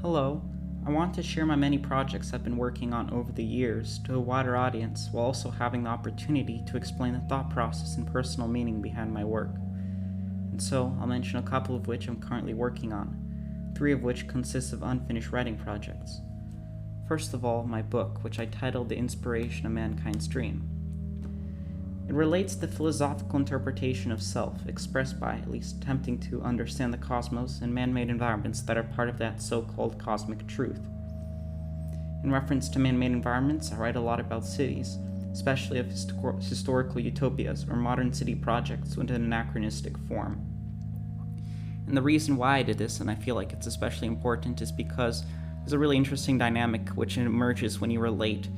Hello, I want to share my many projects I've been working on over the years to a wider audience while also having the opportunity to explain the thought process and personal meaning behind my work. And so, I'll mention a couple of which I'm currently working on, 3 of which consist of unfinished writing projects. First of all, my book, which I titled The Inspiration of Mankind's Dream. It relates the philosophical interpretation of self, expressed by at least attempting to understand the cosmos and man-made environments that are part of that so-called cosmic truth. In reference to man-made environments, I write a lot about cities, especially of historical utopias or modern city projects with an anachronistic form. And the reason why I did this, and I feel like it's especially important, is because there's a really interesting dynamic which emerges when you relate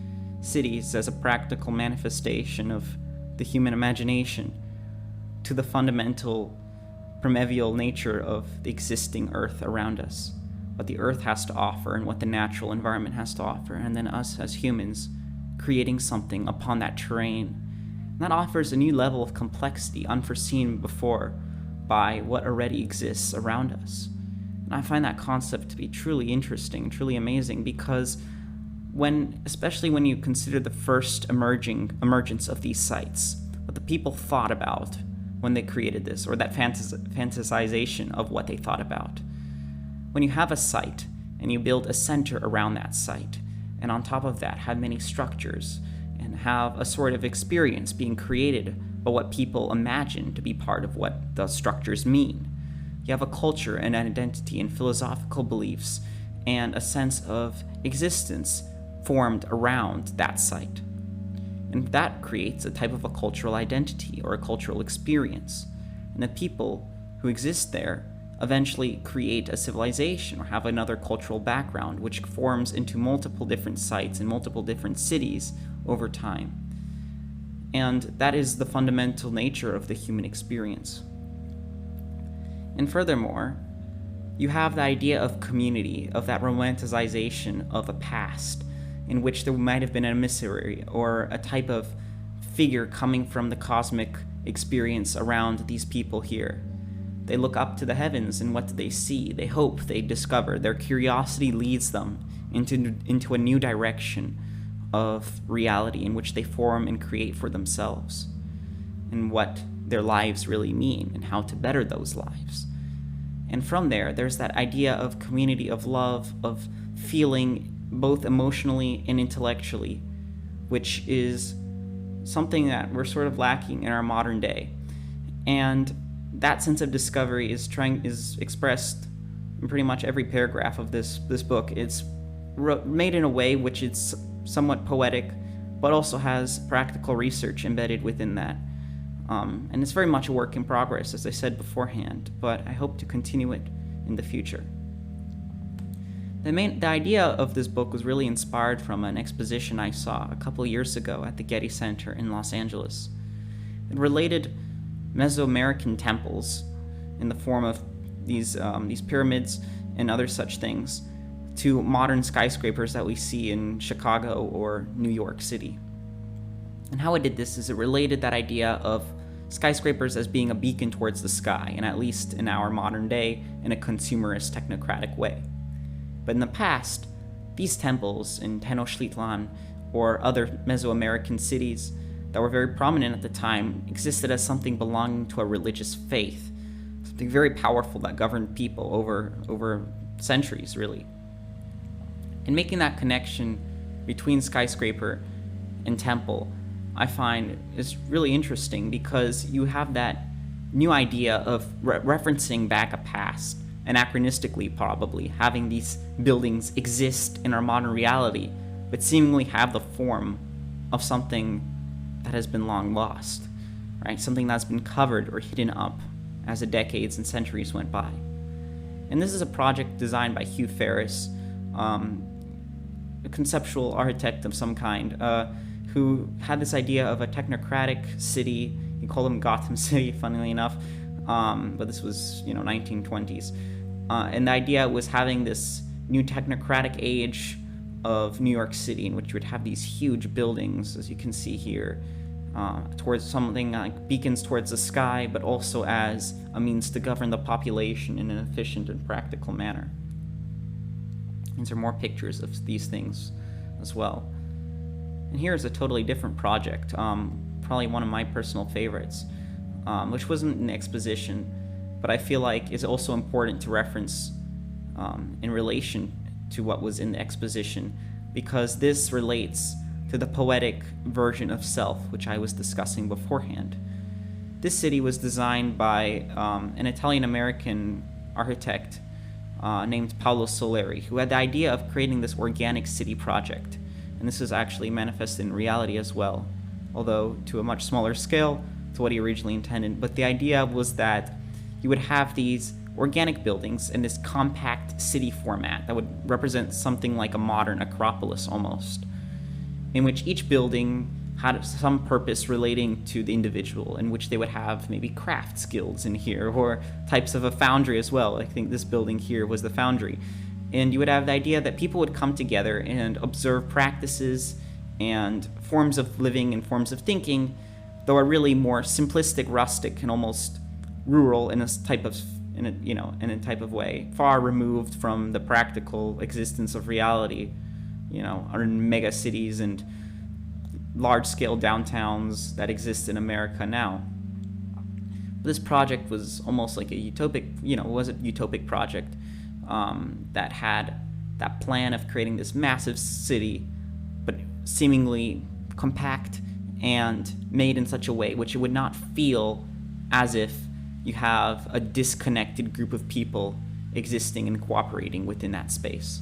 cities as a practical manifestation of the human imagination to the fundamental primeval nature of the existing earth around us, what the earth has to offer and what the natural environment has to offer, and then us as humans creating something upon that terrain. And that offers a new level of complexity unforeseen before by what already exists around us. And I find that concept to be truly interesting, truly amazing, because especially when you consider the first emergence of these sites, what the people thought about when they created this, or that fantasization of what they thought about. When you have a site and you build a center around that site, and on top of that have many structures and have a sort of experience being created by what people imagine to be part of what the structures mean. You have a culture and an identity and philosophical beliefs and a sense of existence formed around that site. And that creates a type of a cultural identity or a cultural experience. And the people who exist there eventually create a civilization or have another cultural background, which forms into multiple different sites and multiple different cities over time. And that is the fundamental nature of the human experience. And furthermore, you have the idea of community, of that romanticization of a past, in which there might have been an emissary or a type of figure coming from the cosmic experience around these people here. They look up to the heavens, and what do they see? They hope, they discover. Their curiosity leads them into a new direction of reality in which they form and create for themselves, and what their lives really mean, and how to better those lives. And from there's that idea of community, of love, of feeling both emotionally and intellectually, which is something that we're sort of lacking in our modern day. And that sense of discovery is expressed in pretty much every paragraph of this book. It's made in a way which is somewhat poetic, but also has practical research embedded within that. And it's very much a work in progress, as I said beforehand, but I hope to continue it in the future. The idea of this book was really inspired from an exposition I saw a couple years ago at the Getty Center in Los Angeles. It related Mesoamerican temples in the form of these pyramids and other such things to modern skyscrapers that we see in Chicago or New York City. And how it did this is it related that idea of skyscrapers as being a beacon towards the sky, and at least in our modern day, in a consumerist, technocratic way. But in the past, these temples in Tenochtitlan or other Mesoamerican cities that were very prominent at the time existed as something belonging to a religious faith, something very powerful that governed people over centuries, really. And making that connection between skyscraper and temple, I find is really interesting, because you have that new idea of referencing back a past, anachronistically probably, having these buildings exist in our modern reality, but seemingly have the form of something that has been long lost, right? Something that's been covered or hidden up as the decades and centuries went by. And this is a project designed by 𝗡𝗢𝗧𝗘, a conceptual architect of some kind, who had this idea of a technocratic city. He called them Gotham City, funnily enough, but this was, 1920s. And the idea was having this new technocratic age of New York City, in which you would have these huge buildings, as you can see here, towards something like beacons towards the sky, but also as a means to govern the population in an efficient and practical manner. These are more pictures of these things as well. And here's a totally different project, probably one of my personal favorites, which wasn't an exposition, but I feel like is also important to reference in relation to what was in the exposition, because this relates to the poetic version of self, which I was discussing beforehand. This city was designed by an Italian-American architect named Paolo Soleri, who had the idea of creating this organic city project. And this is actually manifested in reality as well, although to a much smaller scale to what he originally intended. But the idea was that you would have these organic buildings in this compact city format that would represent something like a modern Acropolis almost, in which each building had some purpose relating to the individual, in which they would have maybe craft skills in here, or types of a foundry as well. I think this building here was the foundry. And you would have the idea that people would come together and observe practices and forms of living and forms of thinking, though are really more simplistic, rustic, and almost rural in a type of way, far removed from the practical existence of reality, in mega cities and large-scale downtowns that exist in America now. This project was almost like a utopic project that had that plan of creating this massive city, but seemingly compact and made in such a way which it would not feel as if you have a disconnected group of people existing and cooperating within that space.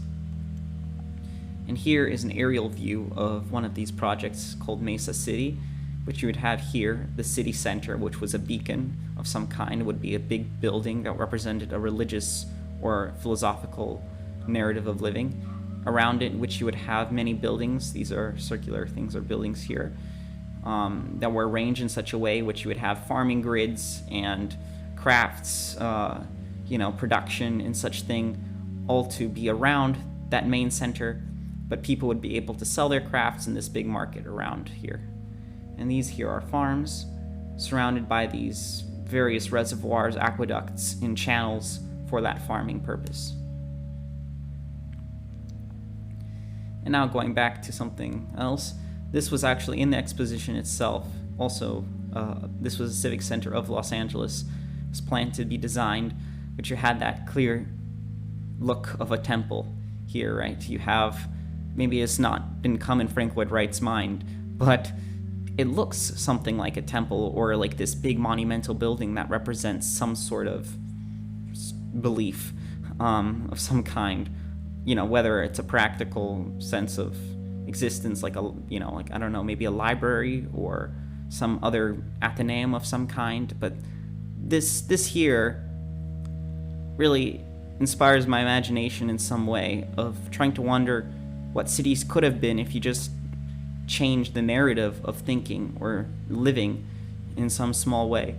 And here is an aerial view of one of these projects called Mesa City, which you would have here, the city center, which was a beacon of some kind. It would be a big building that represented a religious or philosophical narrative of living. Around it, which you would have many buildings, these are circular things or buildings here, that were arranged in such a way which you would have farming grids and crafts, production and such thing, all to be around that main center, but people would be able to sell their crafts in this big market around here. And these here are farms, surrounded by these various reservoirs, aqueducts, and channels for that farming purpose. And now going back to something else, this was actually in the exposition itself. Also, this was a civic center of Los Angeles. It was planned to be designed, but you had that clear look of a temple here, right? You have, maybe it's didn't come in Frank Lloyd Wright's mind, but it looks something like a temple, or like this big monumental building that represents some sort of belief of some kind, whether it's a practical sense of existence, like I don't know, maybe a library or some other athenaeum of some kind. But this here really inspires my imagination in some way of trying to wonder what cities could have been if you just changed the narrative of thinking or living in some small way.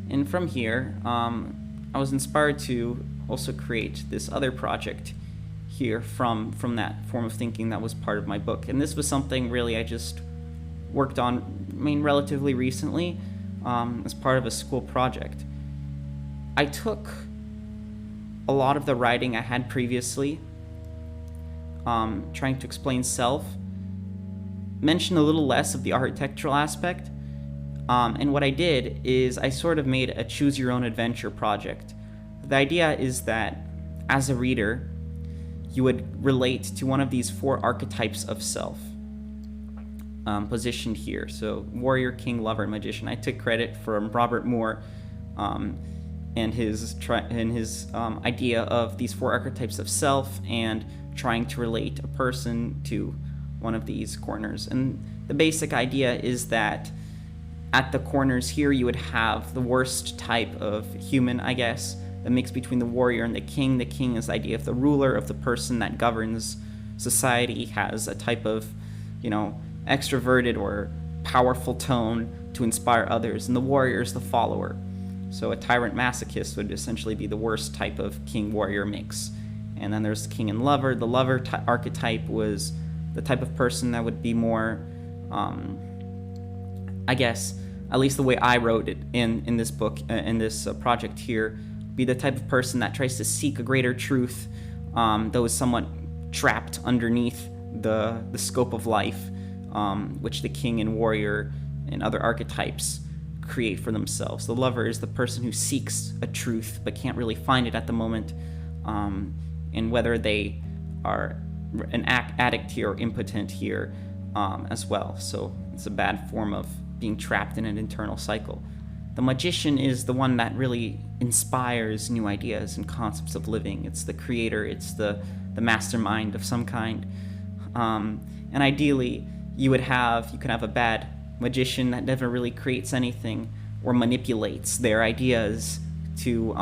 And from here, I was inspired to also create this other project here from that form of thinking that was part of my book. And this was something really I just worked on, relatively recently, as part of a school project. I took a lot of the writing I had previously, trying to explain self, mentioned a little less of the architectural aspect, and what I did is I sort of made a choose-your-own-adventure project. The idea is that, as a reader, you would relate to one of these 4 archetypes of self, positioned here. So, warrior, king, lover, and magician. I took credit from Robert Moore and his idea of these 4 archetypes of self and trying to relate a person to one of these corners. And the basic idea is that at the corners here, you would have the worst type of human, I guess, the mix between the warrior and the king. The king is the idea of the ruler, of the person that governs society, has a type of, extroverted or powerful tone to inspire others. And the warrior is the follower. So a tyrant masochist would essentially be the worst type of king-warrior mix. And then there's king and lover. The lover archetype was the type of person that would be more, I guess, at least the way I wrote it in this book, in this project here, be the type of person that tries to seek a greater truth, though is somewhat trapped underneath the scope of life, which the king and warrior and other archetypes create for themselves. The lover is the person who seeks a truth but can't really find it at the moment, and whether they are an addict here or impotent here as well. So it's a bad form of being trapped in an internal cycle. The magician is the one that really inspires new ideas and concepts of living. It's the creator, it's the mastermind of some kind. And ideally, you could have a bad magician that never really creates anything or manipulates their ideas to,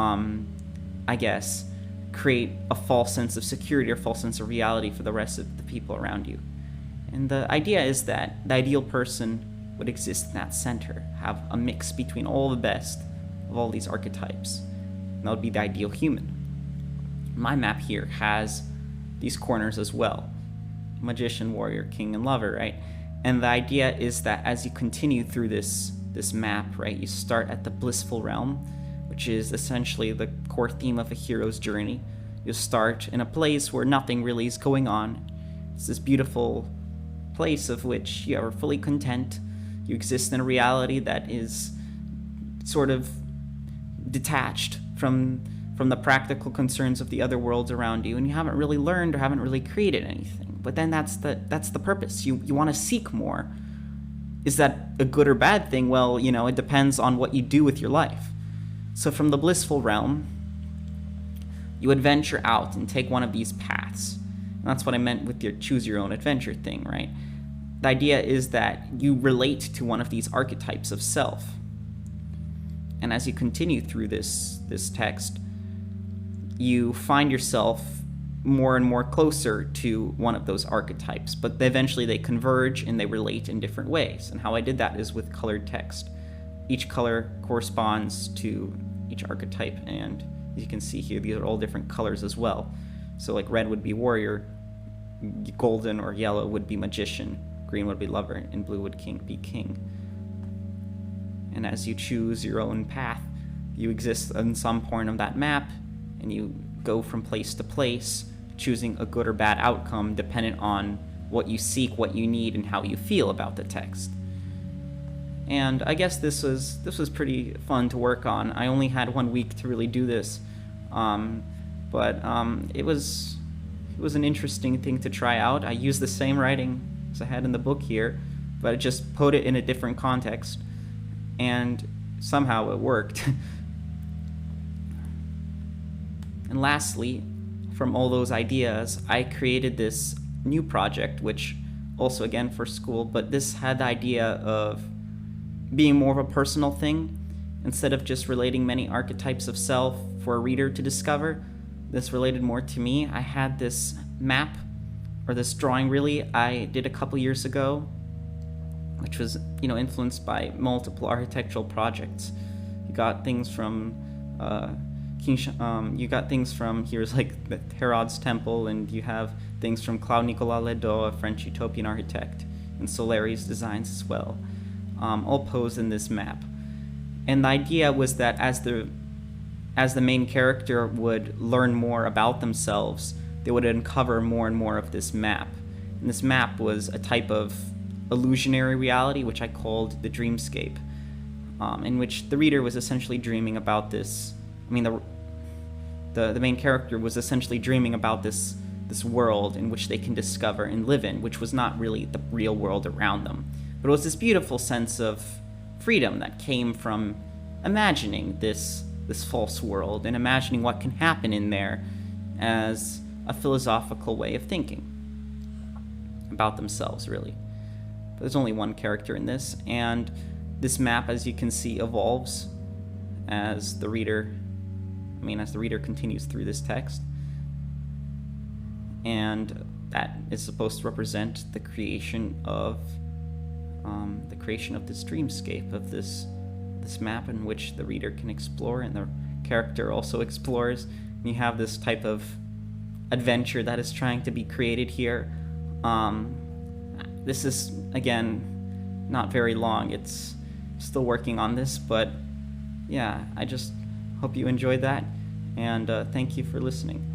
create a false sense of security or false sense of reality for the rest of the people around you. And the idea is that the ideal person would exist in that center, have a mix between all the best of all these archetypes. And that would be the ideal human. My map here has these corners as well. Magician, warrior, king, and lover, right? And the idea is that as you continue through this map, right, you start at the blissful realm, which is essentially the core theme of a hero's journey. You start in a place where nothing really is going on. It's this beautiful place of which you are fully content. You exist in a reality that is sort of detached from the practical concerns of the other worlds around you, and you haven't really learned or haven't really created anything. But then that's the purpose. You want to seek more. Is that a good or bad thing? Well, it depends on what you do with your life. So from the blissful realm, you adventure out and take one of these paths. And that's what I meant with your choose your own adventure thing, right? The idea is that you relate to one of these archetypes of self. And as you continue through this text, you find yourself more and more closer to one of those archetypes, but eventually they converge and they relate in different ways. And how I did that is with colored text. Each color corresponds to each archetype, and as you can see here, these are all different colors as well. So like red would be warrior, golden or yellow would be magician, green would be lover, and blue would be king. And as you choose your own path, you exist on some point of that map, and you go from place to place, choosing a good or bad outcome dependent on what you seek, what you need, and how you feel about the text. And I guess this was pretty fun to work on. I only had 1 week to really do this, but it was an interesting thing to try out. I used the same writing as I had in the book here, but I just put it in a different context, and somehow it worked. And lastly, from all those ideas, I created this new project, which also again for school, but this had the idea of being more of a personal thing. Instead of just relating many archetypes of self for a reader to discover, this related more to me. I had this map, or this drawing really, I did a couple years ago, which was, influenced by multiple architectural projects. You got things from here's like the Herod's Temple, and you have things from Claude-Nicolas Ledoux, a French utopian architect, and Soleri's designs as well, all posed in this map. And the idea was that as the main character would learn more about themselves, they would uncover more and more of this map. And this map was a type of illusionary reality, which I called the Dreamscape, in which the reader was essentially dreaming about this. The main character was essentially dreaming about this world in which they can discover and live in, which was not really the real world around them. But it was this beautiful sense of freedom that came from imagining this false world and imagining what can happen in there as a philosophical way of thinking about themselves, really. But there's only one character in this, and this map, as you can see, evolves as the reader continues through this text. And that is supposed to represent the creation of this dreamscape, of this map in which the reader can explore and the character also explores. And you have this type of adventure that is trying to be created here. This is, again, not very long. It's still working on this, but yeah, I just hope you enjoyed that. And thank you for listening.